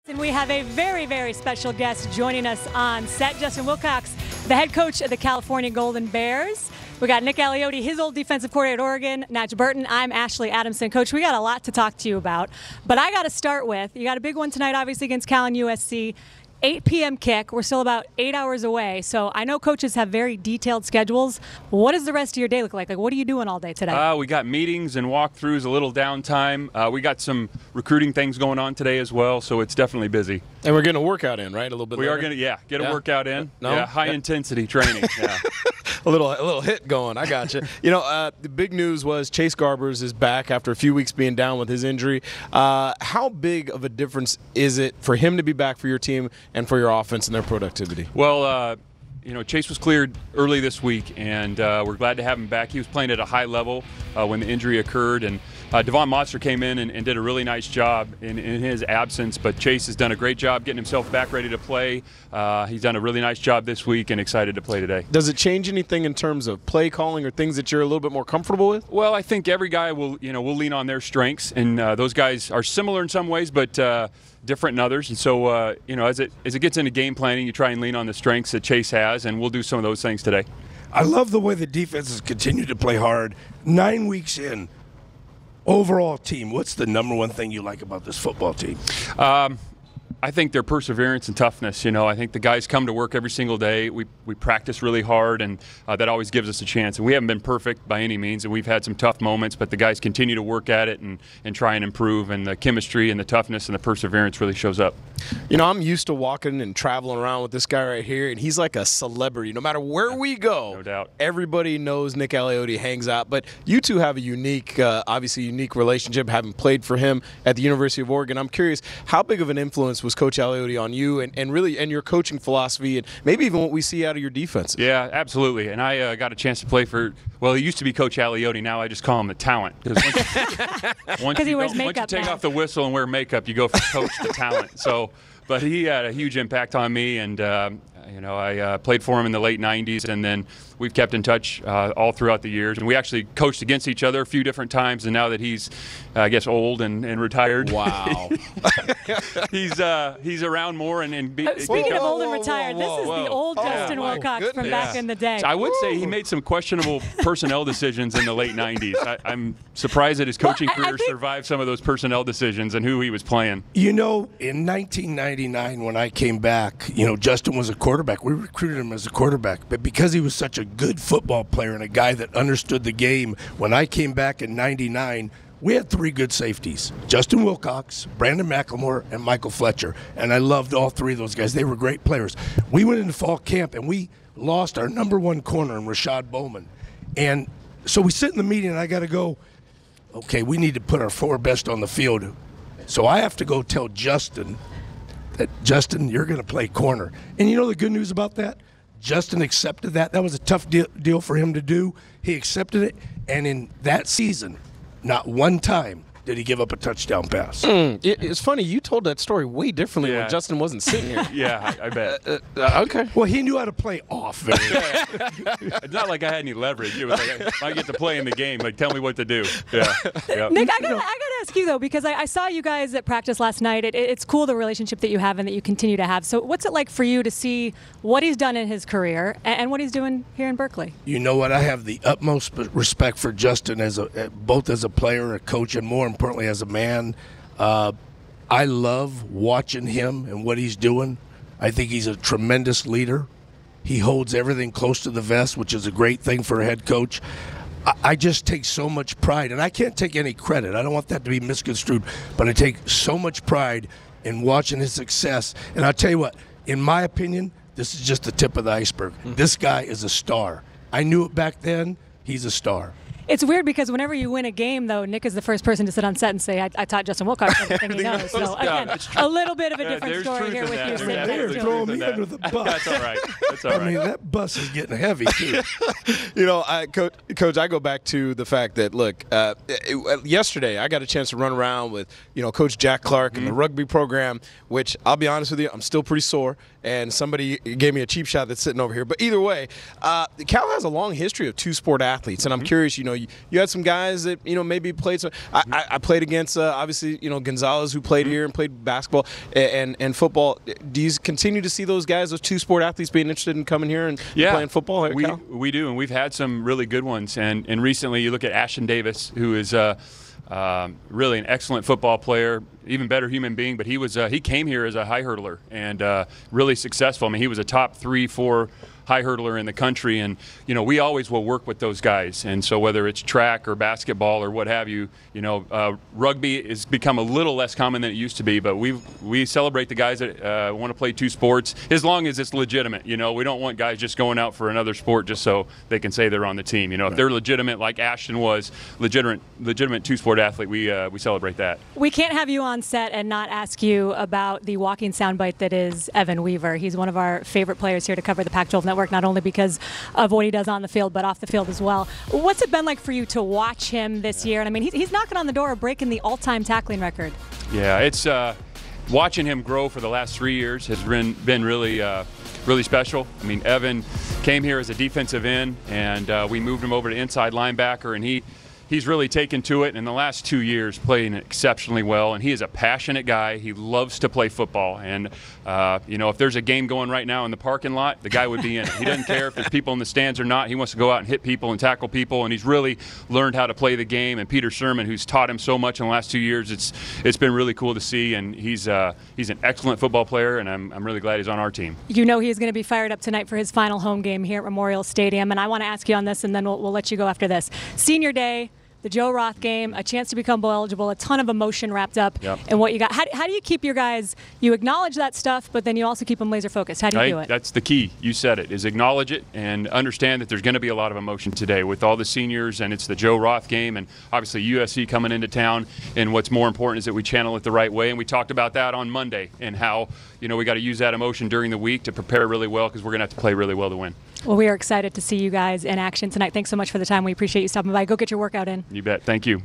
And we have a very, very special guest joining us on set, Justin Wilcox, the head coach of the California Golden Bears. We got Nick Aliotti, his old defensive coordinator at Oregon, Natch Burton. I'm Ashley Adamson. Coach, we got a lot to talk to you about, but I got to start with, you got a big one tonight, obviously, against Cal and USC. 8 p.m. kick. We're still about 8 hours away. So I know coaches have very detailed schedules. What does the rest of your day look like? Like, what are you doing all day today? We got meetings and walkthroughs, a little downtime. We got some recruiting things going on today as well, so it's definitely busy. And we're getting a workout in, right? A little bit. We are going to, get a workout in. No? Yeah, high intensity training. Yeah. a little hit going. I got you. The big news was Chase Garbers is back after a few weeks being down with his injury. How big of a difference is it for him to be back for your team and for your offense and their productivity? Well, Chase was cleared early this week, and we're glad to have him back. He was playing at a high level when the injury occurred, and Devon Monster came in and did a really nice job in his absence, but Chase has done a great job getting himself back ready to play. He's done a really nice job this week and excited to play today. Does it change anything in terms of play calling or things that you're a little bit more comfortable with? Well, I think every guy will lean on their strengths, and those guys are similar in some ways, but different in others. And so, as it gets into game planning, you try and lean on the strengths that Chase has, and we'll do some of those things today. I love the way the defenses continue to play hard. 9 weeks in, overall team, what's the number one thing you like about this football team? I think their perseverance and toughness. I think the guys come to work every single day. We practice really hard, and that always gives us a chance. And we haven't been perfect by any means, and we've had some tough moments, but the guys continue to work at it and try and improve, and the chemistry and the toughness and the perseverance really shows up. I'm used to walking and traveling around with this guy right here, and he's like a celebrity. No matter where we go, no doubt, everybody knows Nick Aliotti hangs out. But you two have a unique relationship, having played for him at the University of Oregon. I'm curious, how big of an influence was Coach Aliotti on you and your coaching philosophy and maybe even what we see out of your defense? Yeah, absolutely. And I got a chance to play for, he used to be Coach Aliotti. Now I just call him the talent. Once he wears makeup once you take now. off the whistle and wear makeup, you go from coach to talent. So, but he had a huge impact on me, and I played for him in the late 90s, and then we've kept in touch all throughout the years. And we actually coached against each other a few different times, and now that he's, old and retired. Wow. he's around more. Speaking of old and retired, this is the old Justin Wilcox from back in the day. So I would say he made some questionable personnel decisions in the late 90s. I'm surprised that his coaching career survived some of those personnel decisions and who he was playing. In 1999 when I came back, Justin was a quarterback. We recruited him as a quarterback, but because he was such a good football player and a guy that understood the game, when I came back in 99, we had 3 good safeties: Justin Wilcox, Brandon McLemore, and Michael Fletcher. And I loved all 3 of those guys. They were great players. We went into fall camp and we lost our number 1 corner in Rashad Bowman. And so we sit in the meeting and I got to go, okay, we need to put our 4 best on the field. So I have to go tell Justin that, Justin, you're going to play corner. And the good news about that? Justin accepted that. That was a tough deal for him to do. He accepted it. And in that season, not one time did he give up a touchdown pass. It's funny, you told that story way differently when Justin wasn't sitting here. Yeah, I bet. Okay. Well, he knew how to play off. It's not like I had any leverage. It was like I get to play in the game. Like, tell me what to do. Yeah. Nick, I gotta ask you though, because I saw you guys at practice last night. It's cool, the relationship that you have and that you continue to have. So what's it like for you to see what he's done in his career and what he's doing here in Berkeley? You know what? I have the utmost respect for Justin both as a player, a coach, and more importantly as a man. I love watching him and what he's doing. I think he's a tremendous leader. He holds everything close to the vest, which is a great thing for a head coach. I just take so much pride, and I can't take any credit. I don't want that to be misconstrued, but I take so much pride in watching his success. And I'll tell you what, in my opinion, this is just the tip of the iceberg. This guy is a star. I knew it back then. He's a star. It's weird because whenever you win a game, though, Nick is the first person to sit on set and say, I taught Justin Wilcox everything he knows. So, again, a little bit of a different story here with you sitting next to him. Throwing me under the bus. That's all right. That's all right. I mean, that bus is getting heavy, too. Coach, I go back to the fact that, look, yesterday I got a chance to run around with, Coach Jack Clark and the rugby program, which I'll be honest with you, I'm still pretty sore. And somebody gave me a cheap shot that's sitting over here. But either way, Cal has a long history of 2-sport athletes. And I'm curious, you had some guys that maybe played some. I played against obviously Gonzalez, who played here and played basketball and football. Do you continue to see those guys, those two-sport athletes, being interested in coming here and playing football? We do, and we've had some really good ones. And recently, you look at Ashton Davis, who is really an excellent football player, even better human being. But he came here as a high hurdler and really successful. I mean, he was a top 3-4 high hurdler in the country, and we always will work with those guys. And so whether it's track or basketball or what have you, rugby has become a little less common than it used to be. But we celebrate the guys that want to play two sports as long as it's legitimate. We don't want guys just going out for another sport just so they can say they're on the team. If they're legitimate, like Ashton was, legitimate two-sport athlete, we celebrate that. We can't have you on set and not ask you about the walking soundbite that is Evan Weaver. He's one of our favorite players here to cover the Pac-12 Network, not only because of what he does on the field, but off the field as well. What's it been like for you to watch him this year? And I mean, he's knocking on the door of breaking the all-time tackling record. Yeah, it's watching him grow for the last 3 years has been really special. I mean, Evan came here as a defensive end, and we moved him over to inside linebacker, and he's really taken to it in the last 2 years, playing exceptionally well. And he is a passionate guy. He loves to play football. And, if there's a game going right now in the parking lot, the guy would be in it. He doesn't care if there's people in the stands or not. He wants to go out and hit people and tackle people. And he's really learned how to play the game. And Peter Sherman, who's taught him so much in the last 2 years, it's been really cool to see. And he's an excellent football player, and I'm really glad he's on our team. He's going to be fired up tonight for his final home game here at Memorial Stadium. And I want to ask you on this, and then we'll let you go after this. Senior day, the Joe Roth game, a chance to become bowl eligible, a ton of emotion wrapped up in what you got. How do you keep your guys, you acknowledge that stuff, but then you also keep them laser focused? How do you do it? That's the key. You said it, is acknowledge it and understand that there's going to be a lot of emotion today with all the seniors, and it's the Joe Roth game, and obviously USC coming into town. And what's more important is that we channel it the right way, and we talked about that on Monday and how we got to use that emotion during the week to prepare really well, because we're going to have to play really well to win. Well, we are excited to see you guys in action tonight. Thanks so much for the time. We appreciate you stopping by. Go get your workout in. You bet. Thank you.